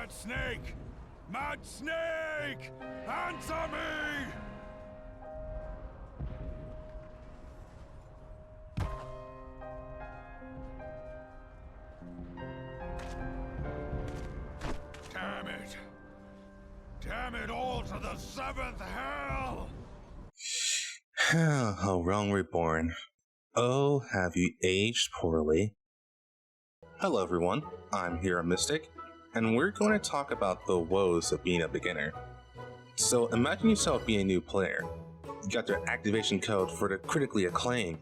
Mad Snake! Mad Snake! Answer me! Damn it! Damn it all to the seventh hell! A Realm Reborn. Oh, have you aged poorly? Hello everyone, I'm Hero Mystic, and we're going to talk about the woes of being a beginner. So imagine yourself being a new player. You got their activation code for the critically acclaimed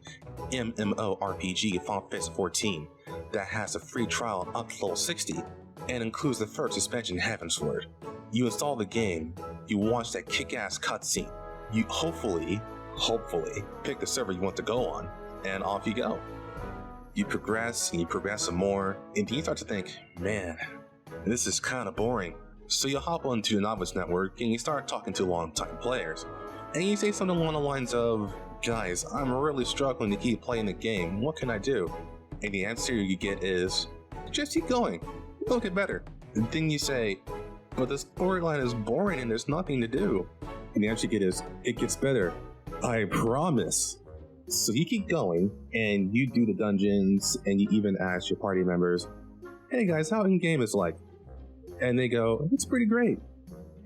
MMORPG Final Fantasy XIV that has a free trial up to level 60 and includes the first expansion Heavensward. You install the game, you watch that kick-ass cutscene, you hopefully pick the server you want to go on, and off you go. You progress and you progress some more, and then you start to think, man, this is kind of boring. So you hop onto the novice network and you start talking to long-time players. And you say something along the lines of, guys, I'm really struggling to keep playing the game, what can I do? And the answer you get is, just keep going, it'll get better. And then you say, but the storyline is boring and there's nothing to do. And the answer you get is, it gets better, I promise. So you keep going, and you do the dungeons, and you even ask your party members, hey guys, how in-game is like? And they go, it's pretty great.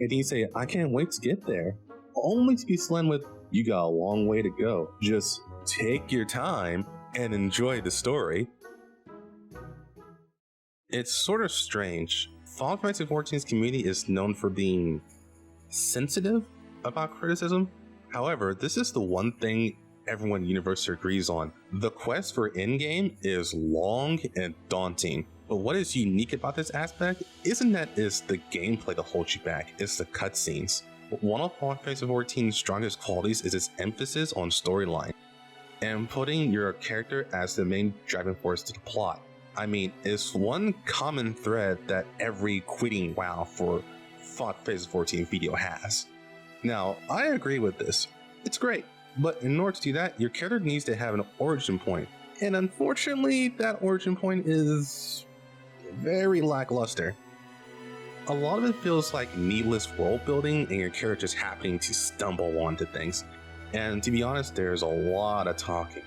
And then you say, I can't wait to get there. Only to be slammed with, you got a long way to go. Just take your time and enjoy the story. It's sort of strange. Final Fantasy XIV's community is known for being sensitive about criticism. However, this is the one thing everyone universally agrees on. The quest for endgame is long and daunting. But what is unique about this aspect isn't that it's the gameplay that holds you back, it's the cutscenes. One of Final Fantasy XIV's strongest qualities is its emphasis on storyline and putting your character as the main driving force to the plot. I mean, it's one common thread that every quitting WoW for Final Fantasy XIV video has. Now, I agree with this. It's great. But in order to do that, your character needs to have an origin point. And unfortunately, that origin point is very lackluster. A lot of it feels like needless world building and your character just happening to stumble onto things. And to be honest, there's a lot of talking.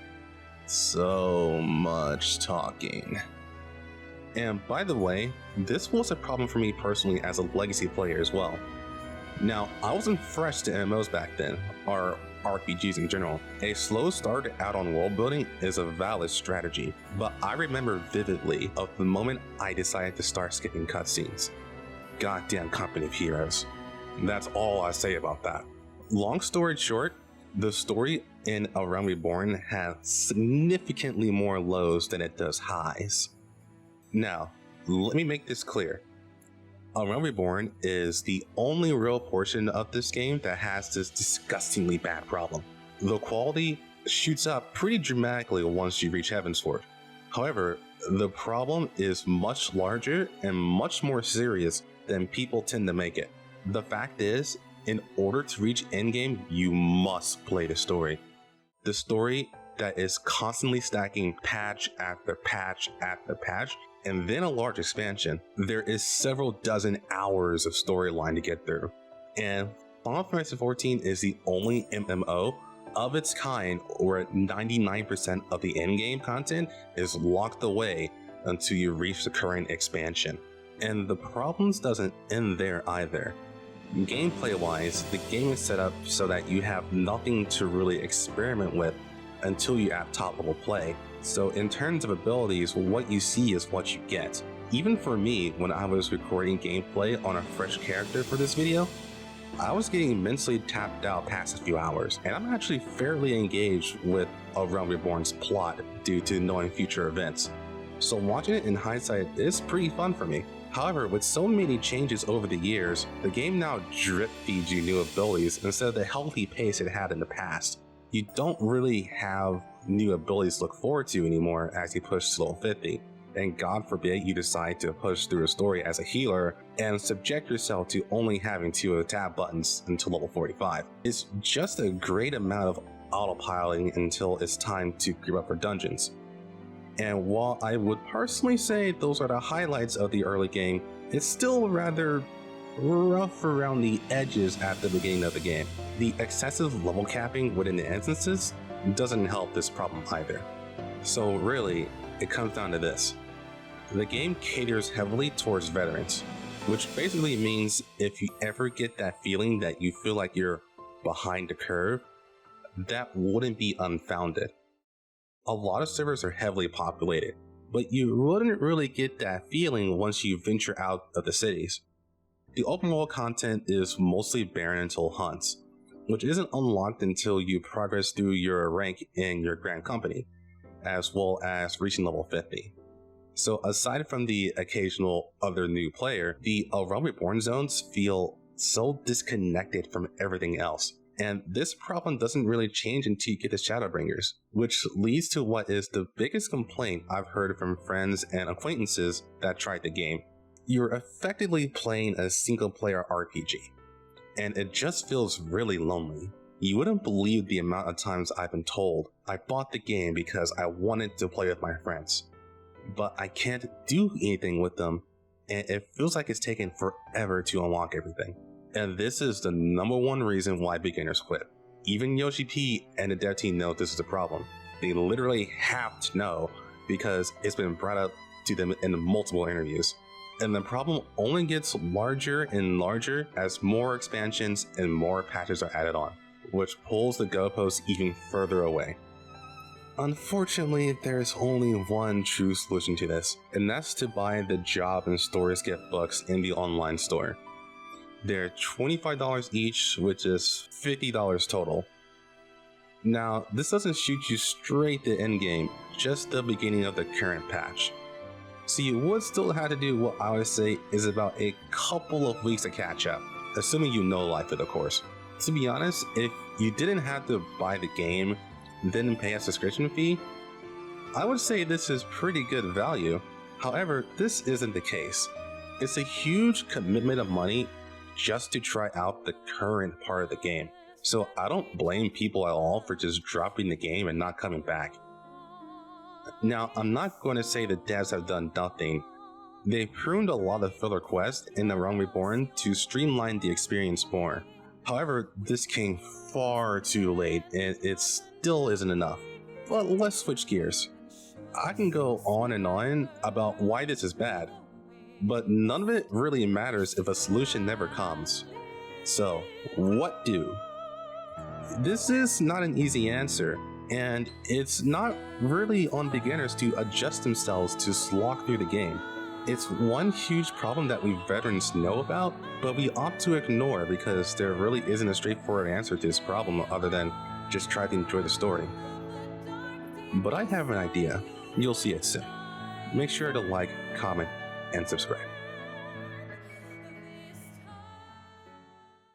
So much talking. And by the way, this was a problem for me personally as a legacy player as well. Now, I wasn't fresh to MMOs back then, or RPGs in general. A slow start out on world building is a valid strategy, but I remember vividly of the moment I decided to start skipping cutscenes. Goddamn company of heroes. That's all I say about that. Long story short, the story in A Realm Reborn has significantly more lows than it does highs. Now, let me make this clear. A Realm Reborn is the only real portion of this game that has this disgustingly bad problem. The quality shoots up pretty dramatically once you reach Heavensward. However, the problem is much larger and much more serious than people tend to make it. The fact is, in order to reach endgame, you must play the story. The story that is constantly stacking patch after patch after patch, and then a large expansion. There is several dozen hours of storyline to get through. And Final Fantasy XIV is the only MMO of its kind where 99% of the endgame content is locked away until you reach the current expansion. And the problems doesn't end there either. Gameplay wise, the game is set up so that you have nothing to really experiment with until you have top level play. So in terms of abilities, what you see is what you get. Even for me, when I was recording gameplay on a fresh character for this video, I was getting mentally tapped out past a few hours, and I'm actually fairly engaged with A Realm Reborn's plot due to knowing future events. So watching it in hindsight is pretty fun for me. However, with so many changes over the years, the game now drip feeds you new abilities instead of the healthy pace it had in the past. You don't really have new abilities to look forward to anymore as you push to level 50. And God forbid you decide to push through a story as a healer and subject yourself to only having 2 tab buttons until level 45. It's just a great amount of autopiloting until it's time to gear up for dungeons. And while I would personally say those are the highlights of the early game, it's still rather rough around the edges at the beginning of the game. The excessive level capping within the instances doesn't help this problem either. So really, it comes down to this. The game caters heavily towards veterans, which basically means if you ever get that feeling that you feel like you're behind the curve, that wouldn't be unfounded. A lot of servers are heavily populated, but you wouldn't really get that feeling once you venture out of the cities. The open world content is mostly barren until hunts, which isn't unlocked until you progress through your rank in your grand company, as well as reaching level 50. So aside from the occasional other new player, the A Realm Reborn zones feel so disconnected from everything else. And this problem doesn't really change until you get the Shadowbringers, which leads to what is the biggest complaint I've heard from friends and acquaintances that tried the game. You're effectively playing a single player RPG, and it just feels really lonely. You wouldn't believe the amount of times I've been told I bought the game because I wanted to play with my friends, but I can't do anything with them, and it feels like it's taken forever to unlock everything. And this is the number one reason why beginners quit. Even Yoshi P and the dev team know this is a problem. They literally have to know because it's been brought up to them in multiple interviews. And the problem only gets larger and larger as more expansions and more patches are added on, which pulls the goalposts even further away. Unfortunately, there's only one true solution to this, and that's to buy the Job and Story Skip books in the online store. They're $25 each, which is $50 total. Now, this doesn't shoot you straight to endgame, just the beginning of the current patch. So you would still have to do what I would say is about a couple of weeks to catch up, assuming you know Life of course. To be honest, if you didn't have to buy the game, then pay a subscription fee, I would say this is pretty good value. However, this isn't the case. It's a huge commitment of money just to try out the current part of the game. So I don't blame people at all for just dropping the game and not coming back. Now, I'm not going to say the devs have done nothing. They've pruned a lot of filler quests in The Realm Reborn to streamline the experience more. However, this came far too late and it still isn't enough. But let's switch gears. I can go on and on about why this is bad, but none of it really matters if a solution never comes. So, what do? This is not an easy answer, and it's not really on beginners to adjust themselves to slog through the game. It's one huge problem that we veterans know about, but we opt to ignore because there really isn't a straightforward answer to this problem other than just try to enjoy the story. But I have an idea. You'll see it soon. Make sure to like, comment, and subscribe.